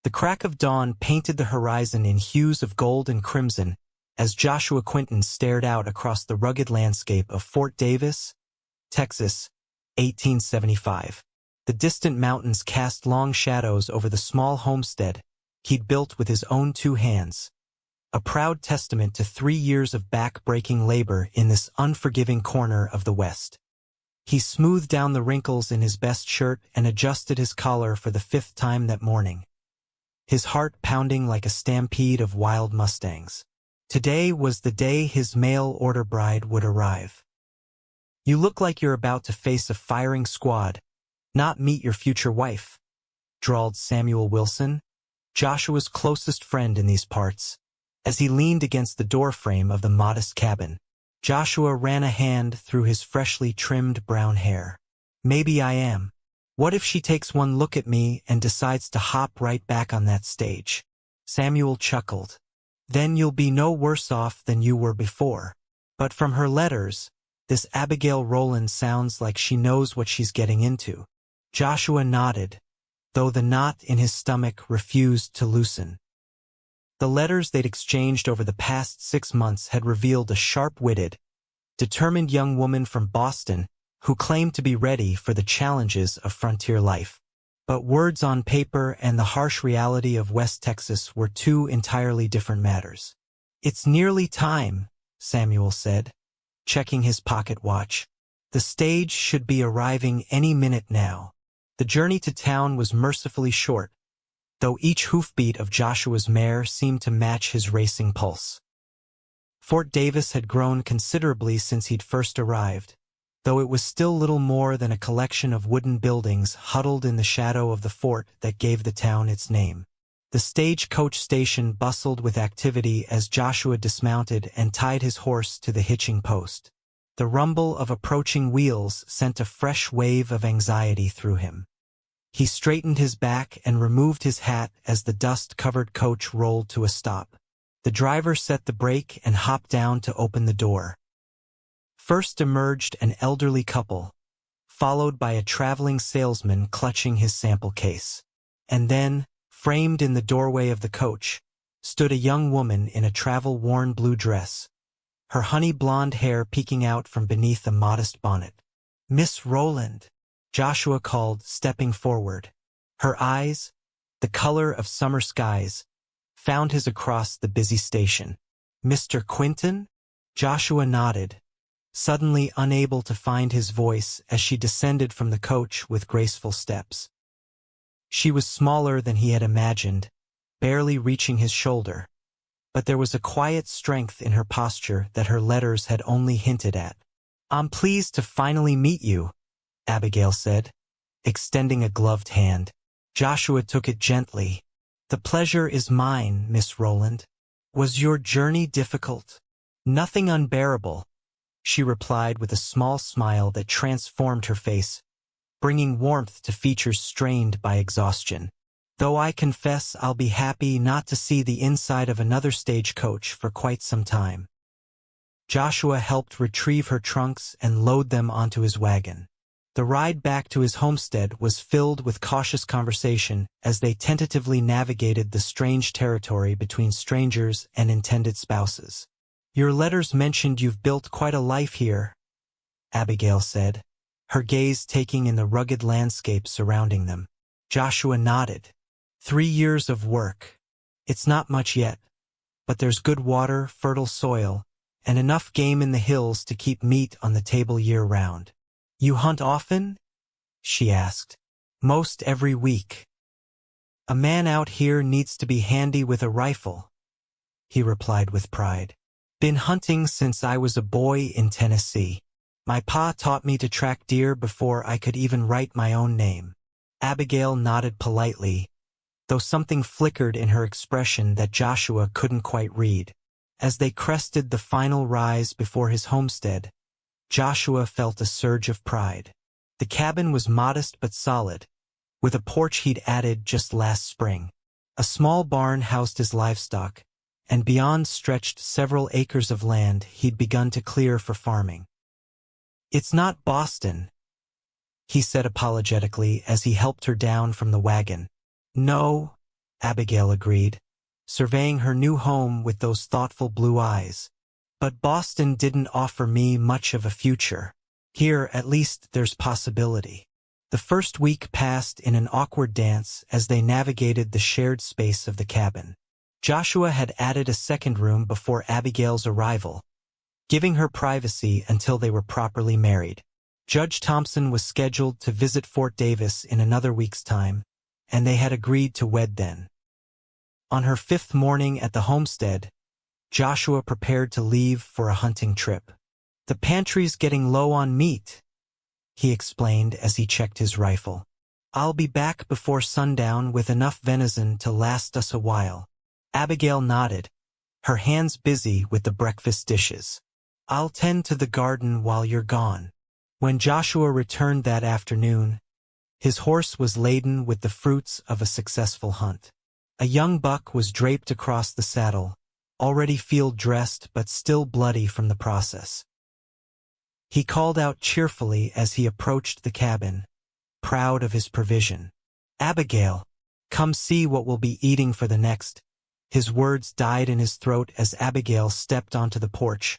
The crack of dawn painted the horizon in hues of gold and crimson as Joshua Quentin stared out across the rugged landscape of Fort Davis, Texas, 1875. The distant mountains cast long shadows over the small homestead he'd built with his own 2 hands, a proud testament to 3 years of back-breaking labor in this unforgiving corner of the West. He smoothed down the wrinkles in his best shirt and adjusted his collar for the 5th time that morning, his heart pounding like a stampede of wild mustangs. Today was the day his mail-order bride would arrive. "You look like you're about to face a firing squad, not meet your future wife," drawled Samuel Wilson, Joshua's closest friend in these parts, as he leaned against the doorframe of the modest cabin. Joshua ran a hand through his freshly trimmed brown hair. "Maybe I am. What if she takes one look at me and decides to hop right back on that stage?" Samuel chuckled. "Then you'll be no worse off than you were before." But from her letters, this Abigail Rowland sounds like she knows what she's getting into. Joshua nodded, though the knot in his stomach refused to loosen. The letters they'd exchanged over the past 6 months had revealed a sharp-witted, determined young woman from Boston who claimed to be ready for the challenges of frontier life. But words on paper and the harsh reality of West Texas were 2 entirely different matters. "It's nearly time," Samuel said, checking his pocket watch. "The stage should be arriving any minute now." The journey to town was mercifully short, though each hoofbeat of Joshua's mare seemed to match his racing pulse. Fort Davis had grown considerably since he'd first arrived, though it was still little more than a collection of wooden buildings huddled in the shadow of the fort that gave the town its name. The stagecoach station bustled with activity as Joshua dismounted and tied his horse to the hitching post. The rumble of approaching wheels sent a fresh wave of anxiety through him. He straightened his back and removed his hat as the dust-covered coach rolled to a stop. The driver set the brake and hopped down to open the door. First emerged an elderly couple, followed by a traveling salesman clutching his sample case. And then, framed in the doorway of the coach, stood a young woman in a travel-worn blue dress, her honey-blonde hair peeking out from beneath a modest bonnet. "Miss Rowland," Joshua called, stepping forward. Her eyes, the color of summer skies, found his across the busy station. "Mr. Quentin?" Joshua nodded, suddenly unable to find his voice as she descended from the coach with graceful steps. She was smaller than he had imagined, barely reaching his shoulder, but there was a quiet strength in her posture that her letters had only hinted at. "I'm pleased to finally meet you," Abigail said, extending a gloved hand. Joshua took it gently. "The pleasure is mine, Miss Rowland. Was your journey difficult?" "Nothing unbearable," she replied with a small smile that transformed her face, bringing warmth to features strained by exhaustion. "Though I confess I'll be happy not to see the inside of another stagecoach for quite some time." Joshua helped retrieve her trunks and load them onto his wagon. The ride back to his homestead was filled with cautious conversation as they tentatively navigated the strange territory between strangers and intended spouses. "Your letters mentioned you've built quite a life here," Abigail said, her gaze taking in the rugged landscape surrounding them. Joshua nodded. 3 years of work. It's not much yet, but there's good water, fertile soil, and enough game in the hills to keep meat on the table year-round." "You hunt often?" she asked. "Most every week." "A man out here needs to be handy with a rifle," he replied with pride. "Been hunting since I was a boy in Tennessee. My pa taught me to track deer before I could even write my own name." Abigail nodded politely, though something flickered in her expression that Joshua couldn't quite read. As they crested the final rise before his homestead, Joshua felt a surge of pride. The cabin was modest but solid, with a porch he'd added just last spring. A small barn housed his livestock, and beyond stretched several acres of land he'd begun to clear for farming. "It's not Boston," he said apologetically as he helped her down from the wagon. "No, Abigail agreed, surveying her new home with those thoughtful blue eyes. But Boston didn't offer me much of a future. Here, at least, there's possibility. The first week passed in an awkward dance as they navigated the shared space of the cabin. Joshua had added a second room before Abigail's arrival, giving her privacy until they were properly married. Judge Thompson was scheduled to visit Fort Davis in another week's time, and they had agreed to wed then. On her 5th morning at the homestead, Joshua prepared to leave for a hunting trip. "The pantry's getting low on meat," he explained as he checked his rifle. "I'll be back before sundown with enough venison to last us a while." Abigail nodded, her hands busy with the breakfast dishes. "I'll tend to the garden while you're gone." When Joshua returned that afternoon, his horse was laden with the fruits of a successful hunt. A young buck was draped across the saddle, already field-dressed but still bloody from the process. He called out cheerfully as he approached the cabin, proud of his provision. "Abigail, come see what we'll be eating for the next." His words died in his throat as Abigail stepped onto the porch,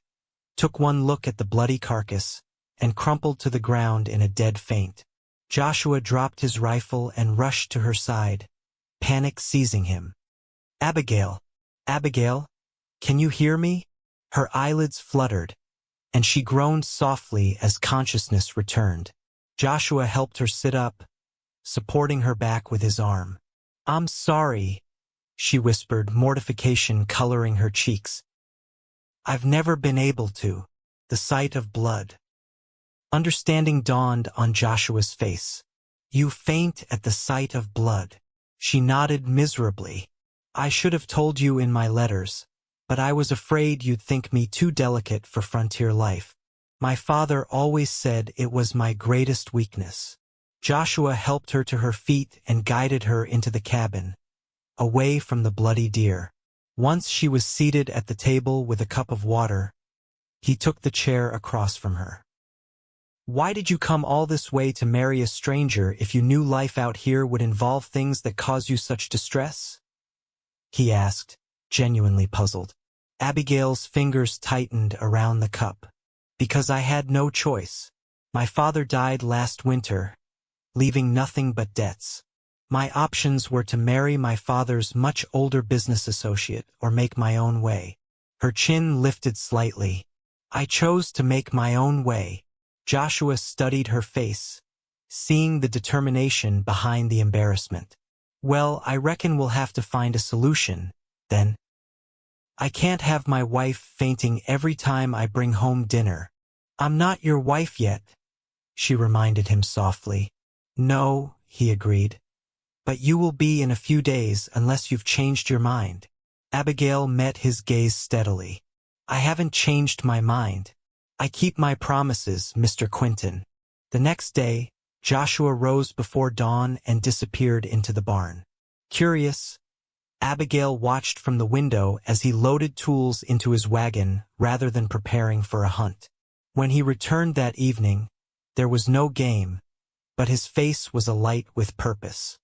took one look at the bloody carcass, and crumpled to the ground in a dead faint. Joshua dropped his rifle and rushed to her side, panic seizing him. "Abigail, Abigail, can you hear me?" Her eyelids fluttered, and she groaned softly as consciousness returned. Joshua helped her sit up, supporting her back with his arm. "I'm sorry," she whispered, mortification coloring her cheeks. "I've never been able to." The sight of blood. Understanding dawned on Joshua's face. "You faint at the sight of blood." She nodded miserably. "I should have told you in my letters, but I was afraid you'd think me too delicate for frontier life. My father always said it was my greatest weakness." Joshua helped her to her feet and guided her into the cabin, away from the bloody deer. Once she was seated at the table with a cup of water, he took the chair across from her. "Why did you come all this way to marry a stranger if you knew life out here would involve things that cause you such distress?" he asked, genuinely puzzled. Abigail's fingers tightened around the cup. "Because I had no choice. My father died last winter, leaving nothing but debts. My options were to marry my father's much older business associate or make my own way." Her chin lifted slightly. "I chose to make my own way." Joshua studied her face, seeing the determination behind the embarrassment. "Well, I reckon we'll have to find a solution, then. I can't have my wife fainting every time I bring home dinner." "I'm not your wife yet," she reminded him softly. "No," he agreed. "But you will be in a few days unless you've changed your mind." Abigail met his gaze steadily. "I haven't changed my mind. I keep my promises, Mr. Quentin." The next day, Joshua rose before dawn and disappeared into the barn. Curious, Abigail watched from the window as he loaded tools into his wagon rather than preparing for a hunt. When he returned that evening, there was no game, but his face was alight with purpose.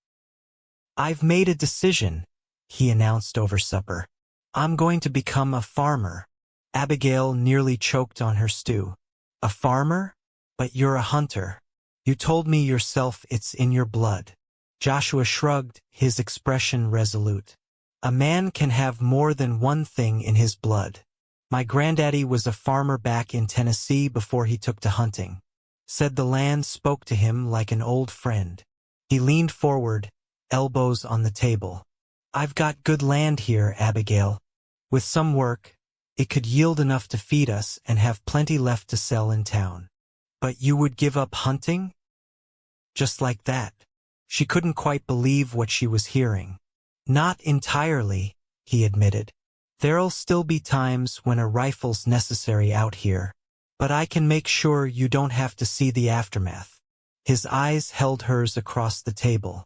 "I've made a decision," he announced over supper. "I'm going to become a farmer." Abigail nearly choked on her stew. "A farmer? But you're a hunter. You told me yourself it's in your blood." Joshua shrugged, his expression resolute. "A man can have more than one thing in his blood. My granddaddy was a farmer back in Tennessee before he took to hunting. Said the land spoke to him like an old friend." He leaned forward, elbows on the table. "I've got good land here, Abigail. With some work, it could yield enough to feed us and have plenty left to sell in town." "But you would give up hunting?" Just like that. She couldn't quite believe what she was hearing. "Not entirely," he admitted. "There'll still be times when a rifle's necessary out here. But I can make sure you don't have to see the aftermath." His eyes held hers across the table.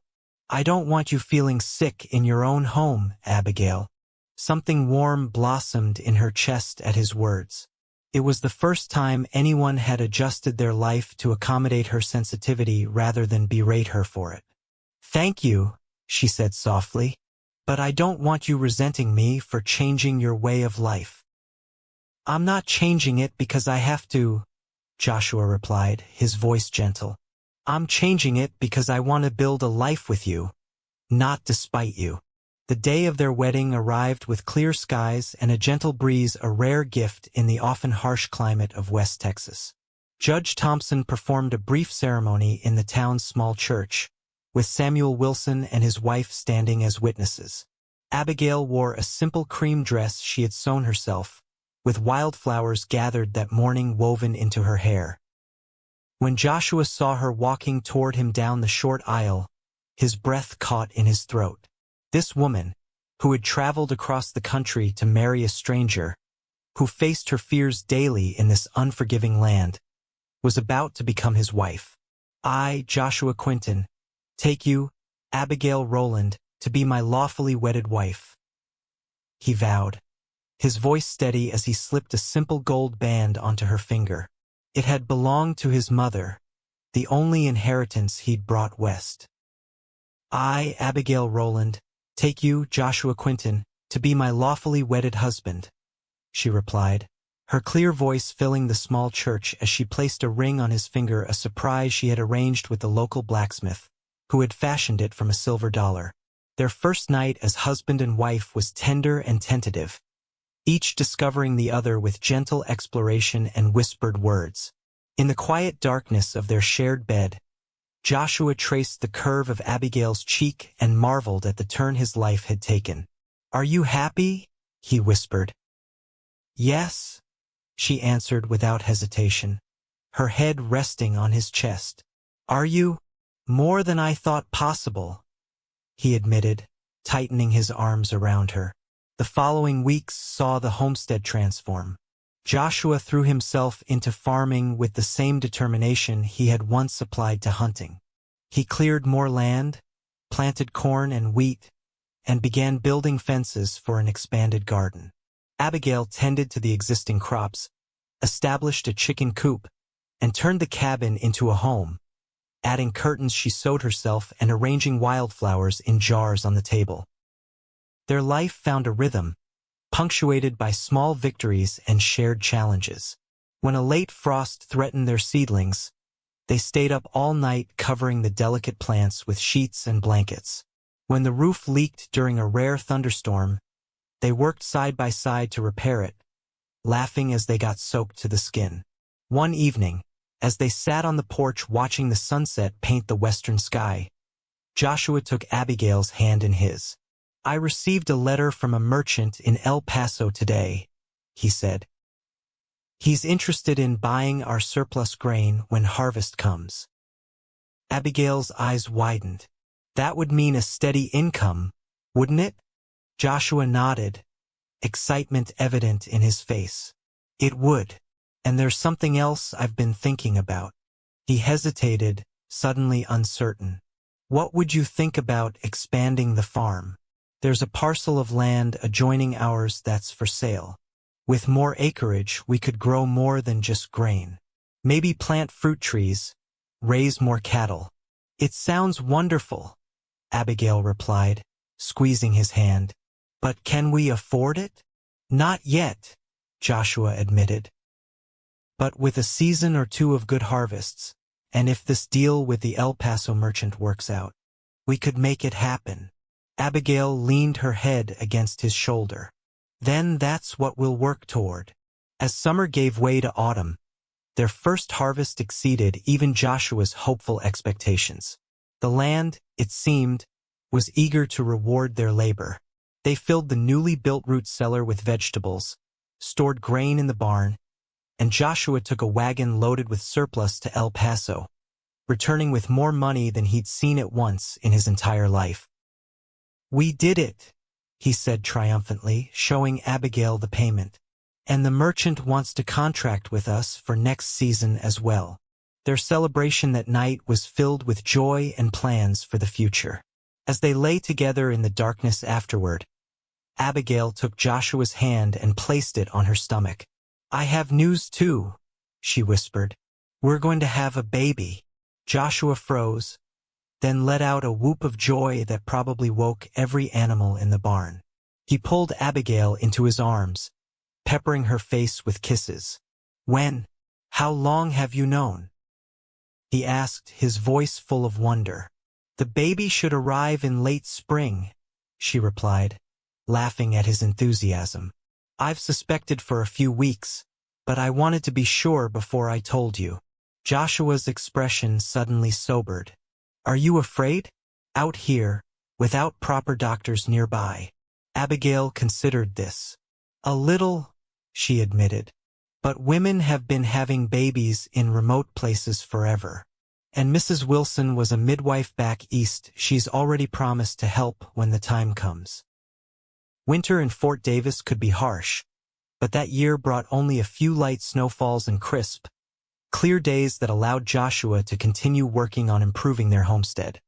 "I don't want you feeling sick in your own home, Abigail." Something warm blossomed in her chest at his words. It was the first time anyone had adjusted their life to accommodate her sensitivity rather than berate her for it. "Thank you," she said softly. But I don't want you resenting me for changing your way of life. I'm not changing it because I have to, Joshua replied, his voice gentle. I'm changing it because I want to build a life with you, not despite you. The day of their wedding arrived with clear skies and a gentle breeze, a rare gift in the often harsh climate of West Texas. Judge Thompson performed a brief ceremony in the town's small church, with Samuel Wilson and his wife standing as witnesses. Abigail wore a simple cream dress she had sewn herself, with wildflowers gathered that morning woven into her hair. When Joshua saw her walking toward him down the short aisle, his breath caught in his throat. This woman, who had traveled across the country to marry a stranger, who faced her fears daily in this unforgiving land, was about to become his wife. I, Joshua Quentin, take you, Abigail Rowland, to be my lawfully wedded wife, he vowed, his voice steady as he slipped a simple gold band onto her finger. It had belonged to his mother, the only inheritance he'd brought west. I, Abigail Rowland, take you, Joshua Quentin, to be my lawfully wedded husband, she replied, her clear voice filling the small church as she placed a ring on his finger, a surprise she had arranged with the local blacksmith, who had fashioned it from a silver dollar. Their first night as husband and wife was tender and tentative, each discovering the other with gentle exploration and whispered words. In the quiet darkness of their shared bed, Joshua traced the curve of Abigail's cheek and marveled at the turn his life had taken. Are you happy? He whispered. Yes, she answered without hesitation, her head resting on his chest. Are you? More than I thought possible, he admitted, tightening his arms around her. The following weeks saw the homestead transform. Joshua threw himself into farming with the same determination he had once applied to hunting. He cleared more land, planted corn and wheat, and began building fences for an expanded garden. Abigail tended to the existing crops, established a chicken coop, and turned the cabin into a home, adding curtains she sewed herself and arranging wildflowers in jars on the table. Their life found a rhythm, punctuated by small victories and shared challenges. When a late frost threatened their seedlings, they stayed up all night covering the delicate plants with sheets and blankets. When the roof leaked during a rare thunderstorm, they worked side by side to repair it, laughing as they got soaked to the skin. One evening, as they sat on the porch watching the sunset paint the western sky, Joshua took Abigail's hand in his. I received a letter from a merchant in El Paso today, he said. He's interested in buying our surplus grain when harvest comes. Abigail's eyes widened. That would mean a steady income, wouldn't it? Joshua nodded, excitement evident in his face. It would. And there's something else I've been thinking about. He hesitated, suddenly uncertain. What would you think about expanding the farm? There's a parcel of land adjoining ours that's for sale. With more acreage, we could grow more than just grain. Maybe plant fruit trees, raise more cattle. It sounds wonderful, Abigail replied, squeezing his hand. But can we afford it? Not yet, Joshua admitted. But with a season or two of good harvests, and if this deal with the El Paso merchant works out, we could make it happen. Abigail leaned her head against his shoulder. Then that's what we'll work toward. As summer gave way to autumn, their first harvest exceeded even Joshua's hopeful expectations. The land, it seemed, was eager to reward their labor. They filled the newly built root cellar with vegetables, stored grain in the barn, and Joshua took a wagon loaded with surplus to El Paso, returning with more money than he'd seen at once in his entire life. We did it, he said triumphantly, showing Abigail the payment. And the merchant wants to contract with us for next season as well. Their celebration that night was filled with joy and plans for the future. As they lay together in the darkness afterward, Abigail took Joshua's hand and placed it on her stomach. I have news too, she whispered. We're going to have a baby. Joshua froze, then let out a whoop of joy that probably woke every animal in the barn. He pulled Abigail into his arms, peppering her face with kisses. "When? How long have you known?" he asked, his voice full of wonder. "The baby should arrive in late spring," she replied, laughing at his enthusiasm. "I've suspected for a few weeks, but I wanted to be sure before I told you." Joshua's expression suddenly sobered. "Are you afraid? Out here, without proper doctors nearby?" Abigail considered this. "A little," she admitted. "But women have been having babies in remote places forever. And Mrs. Wilson was a midwife back east. She's already promised to help when the time comes." Winter in Fort Davis could be harsh, but that year brought only a few light snowfalls and crisp, clear days that allowed Joshua to continue working on improving their homestead.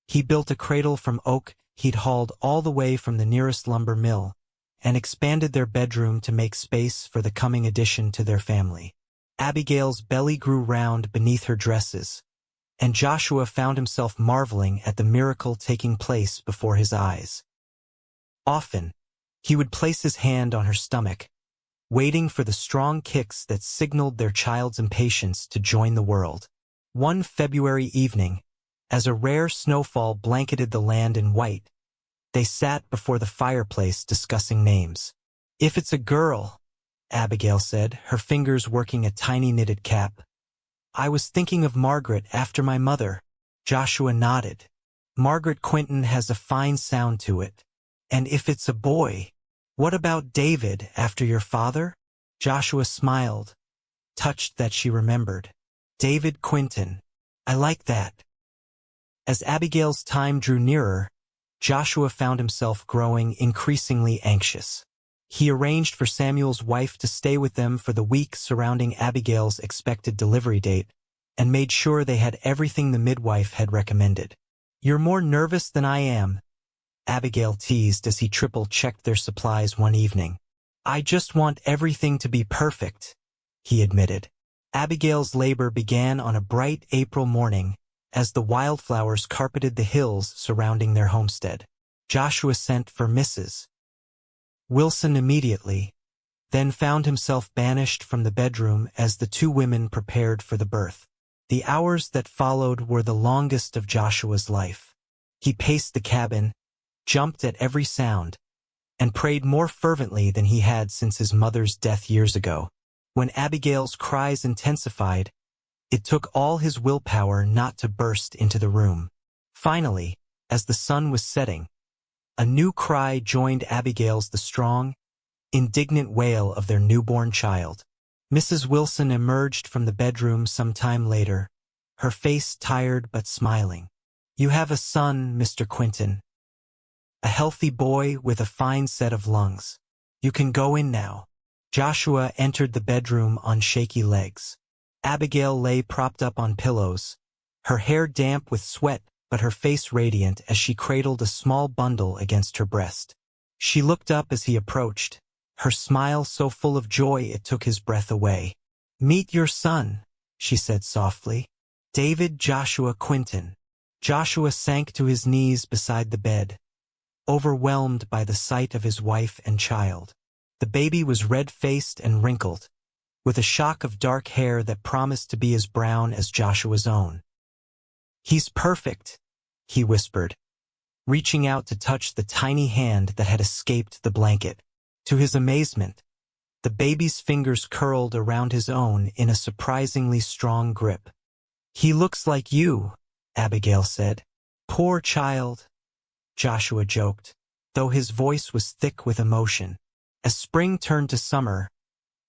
He built a cradle from oak he'd hauled all the way from the nearest lumber mill, and expanded their bedroom to make space for the coming addition to their family. Abigail's belly grew round beneath her dresses, and Joshua found himself marveling at the miracle taking place before his eyes. Often, he would place his hand on her stomach, waiting for the strong kicks that signaled their child's impatience to join the world. One February evening, as a rare snowfall blanketed the land in white, they sat before the fireplace discussing names. "If it's a girl," Abigail said, her fingers working a tiny knitted cap. "I was thinking of Margaret after my mother." Joshua nodded. "Margaret Quentin has a fine sound to it. And if it's a boy, what about David after your father?" Joshua smiled, touched that she remembered. "David Quentin. I like that." As Abigail's time drew nearer, Joshua found himself growing increasingly anxious. He arranged for Samuel's wife to stay with them for the week surrounding Abigail's expected delivery date, and made sure they had everything the midwife had recommended. "You're more nervous than I am," Abigail teased as he triple-checked their supplies one evening. "I just want everything to be perfect," he admitted. Abigail's labor began on a bright April morning, as the wildflowers carpeted the hills surrounding their homestead. Joshua sent for Mrs. Wilson immediately, then found himself banished from the bedroom as the two women prepared for the birth. The hours that followed were the longest of Joshua's life. He paced the cabin, jumped at every sound, and prayed more fervently than he had since his mother's death years ago. When Abigail's cries intensified, it took all his willpower not to burst into the room. Finally, as the sun was setting, a new cry joined Abigail's, the strong, indignant wail of their newborn child. Mrs. Wilson emerged from the bedroom some time later, her face tired but smiling. "You have a son, Mr. Quentin. A healthy boy with a fine set of lungs. You can go in now." Joshua entered the bedroom on shaky legs. Abigail lay propped up on pillows, her hair damp with sweat but her face radiant as she cradled a small bundle against her breast. She looked up as he approached, her smile so full of joy it took his breath away. "Meet your son," she said softly. "David Joshua Quentin." Joshua sank to his knees beside the bed, overwhelmed by the sight of his wife and child. The baby was red-faced and wrinkled, with a shock of dark hair that promised to be as brown as Joshua's own. "He's perfect," he whispered, reaching out to touch the tiny hand that had escaped the blanket. To his amazement, the baby's fingers curled around his own in a surprisingly strong grip. "He looks like you," Abigail said. "Poor child," Joshua joked, though his voice was thick with emotion. As spring turned to summer,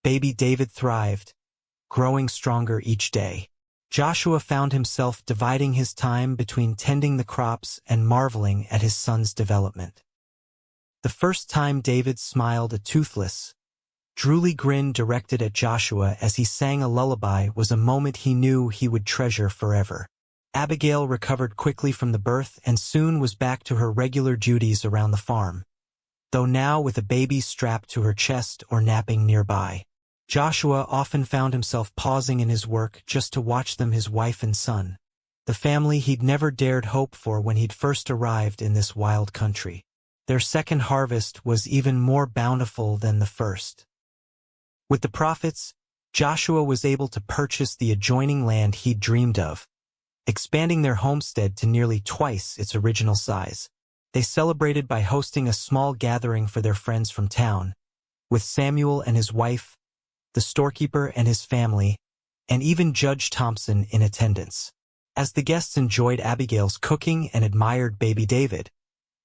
baby David thrived, growing stronger each day. Joshua found himself dividing his time between tending the crops and marveling at his son's development. The first time David smiled a toothless, drooly grin directed at Joshua as he sang a lullaby was a moment he knew he would treasure forever. Abigail recovered quickly from the birth and soon was back to her regular duties around the farm, though now with a baby strapped to her chest or napping nearby. Joshua often found himself pausing in his work just to watch them, his wife and son, the family he'd never dared hope for when he'd first arrived in this wild country. Their second harvest was even more bountiful than the first. With the profits, Joshua was able to purchase the adjoining land he'd dreamed of, expanding their homestead to nearly twice its original size. They celebrated by hosting a small gathering for their friends from town, with Samuel and his wife, the storekeeper and his family, and even Judge Thompson in attendance. As the guests enjoyed Abigail's cooking and admired baby David,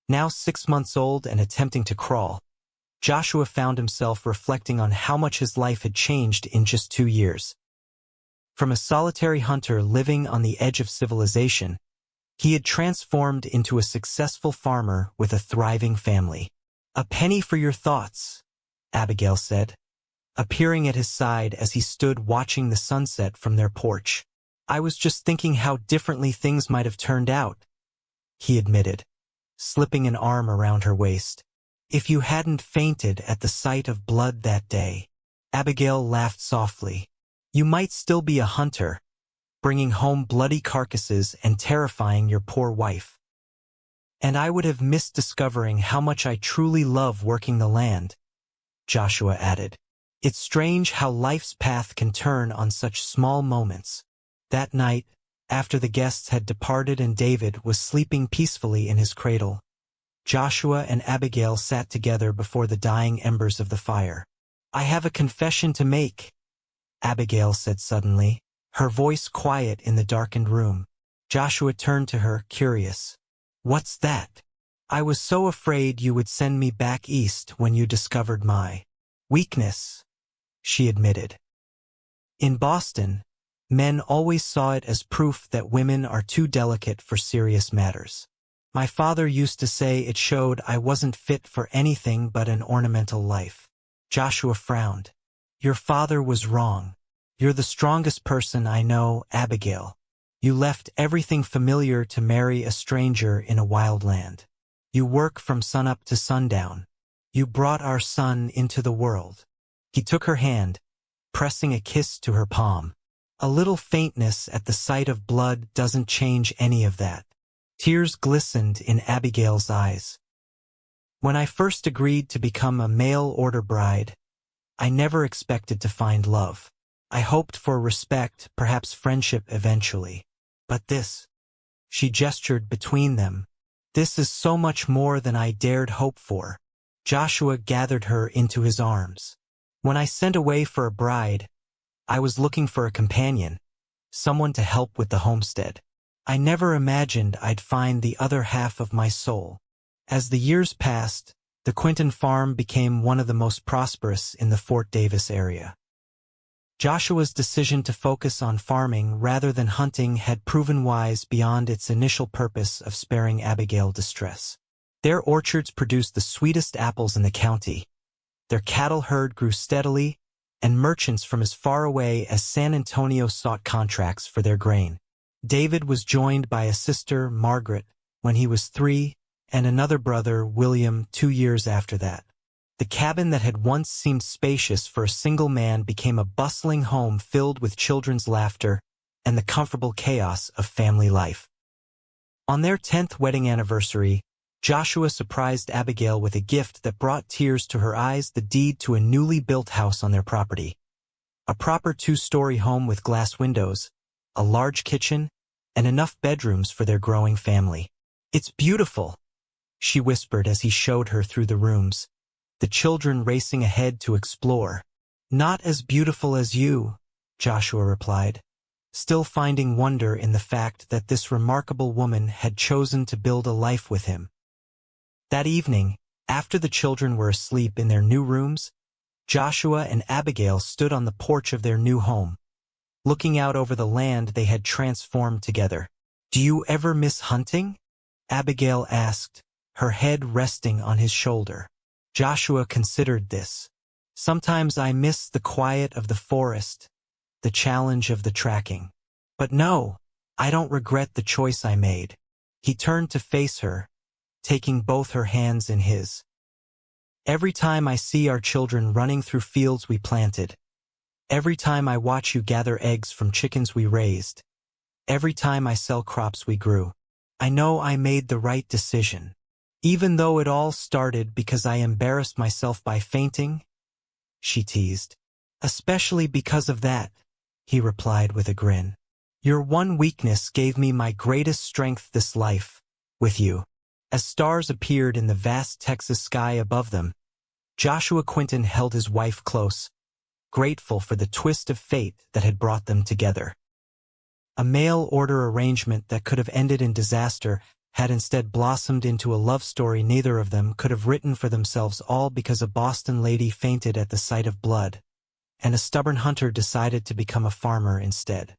now 6 months old and attempting to crawl, Joshua found himself reflecting on how much his life had changed in just 2 years. From a solitary hunter living on the edge of civilization, he had transformed into a successful farmer with a thriving family. "A penny for your thoughts," Abigail said, appearing at his side as he stood watching the sunset from their porch. "I was just thinking how differently things might have turned out," he admitted, slipping an arm around her waist. "If you hadn't fainted at the sight of blood that day." Abigail laughed softly. "You might still be a hunter, bringing home bloody carcasses and terrifying your poor wife. And I would have missed discovering how much I truly love working the land," Joshua added. "It's strange how life's path can turn on such small moments." That night, after the guests had departed and David was sleeping peacefully in his cradle, Joshua and Abigail sat together before the dying embers of the fire. "I have a confession to make," Abigail said suddenly, her voice quiet in the darkened room. Joshua turned to her, curious. "What's that?" "I was so afraid you would send me back east when you discovered my weakness," she admitted. "In Boston, men always saw it as proof that women are too delicate for serious matters. My father used to say it showed I wasn't fit for anything but an ornamental life." Joshua frowned. "Your father was wrong. You're the strongest person I know, Abigail. You left everything familiar to marry a stranger in a wild land. You work from sunup to sundown. You brought our son into the world." He took her hand, pressing a kiss to her palm. "A little faintness at the sight of blood doesn't change any of that." Tears glistened in Abigail's eyes. "When I first agreed to become a mail-order bride, I never expected to find love. I hoped for respect, perhaps friendship eventually. But this," she gestured between them, "this is so much more than I dared hope for." Joshua gathered her into his arms. "When I sent away for a bride, I was looking for a companion, someone to help with the homestead. I never imagined I'd find the other half of my soul." As the years passed, the Quentin farm became one of the most prosperous in the Fort Davis area. Joshua's decision to focus on farming rather than hunting had proven wise beyond its initial purpose of sparing Abigail distress. Their orchards produced the sweetest apples in the county. Their cattle herd grew steadily, and merchants from as far away as San Antonio sought contracts for their grain. David was joined by a sister, Margaret, when he was 3, and another brother, William, 2 years after that. The cabin that had once seemed spacious for a single man became a bustling home filled with children's laughter and the comfortable chaos of family life. On their 10th wedding anniversary, Joshua surprised Abigail with a gift that brought tears to her eyes: the deed to a newly built house on their property. A proper 2-story home with glass windows, a large kitchen, and enough bedrooms for their growing family. "It's beautiful," she whispered as he showed her through the rooms, the children racing ahead to explore. "Not as beautiful as you," Joshua replied, still finding wonder in the fact that this remarkable woman had chosen to build a life with him. That evening, after the children were asleep in their new rooms, Joshua and Abigail stood on the porch of their new home, looking out over the land they had transformed together. "Do you ever miss hunting?" Abigail asked, her head resting on his shoulder. Joshua considered this. "Sometimes I miss the quiet of the forest, the challenge of the tracking. But no, I don't regret the choice I made." He turned to face her, taking both her hands in his. "Every time I see our children running through fields we planted, every time I watch you gather eggs from chickens we raised, Every time I sell crops we grew, I know I made the right decision. Even though it all started because I embarrassed myself by fainting, she teased. Especially because of that, he replied with a grin. Your one weakness gave me my greatest strength this life, with you. As stars appeared in the vast Texas sky above them, Joshua Quentin held his wife close, grateful for the twist of fate that had brought them together. A mail-order arrangement that could have ended in disaster had instead blossomed into a love story neither of them could have written for themselves, all because a Boston lady fainted at the sight of blood, and a stubborn hunter decided to become a farmer instead.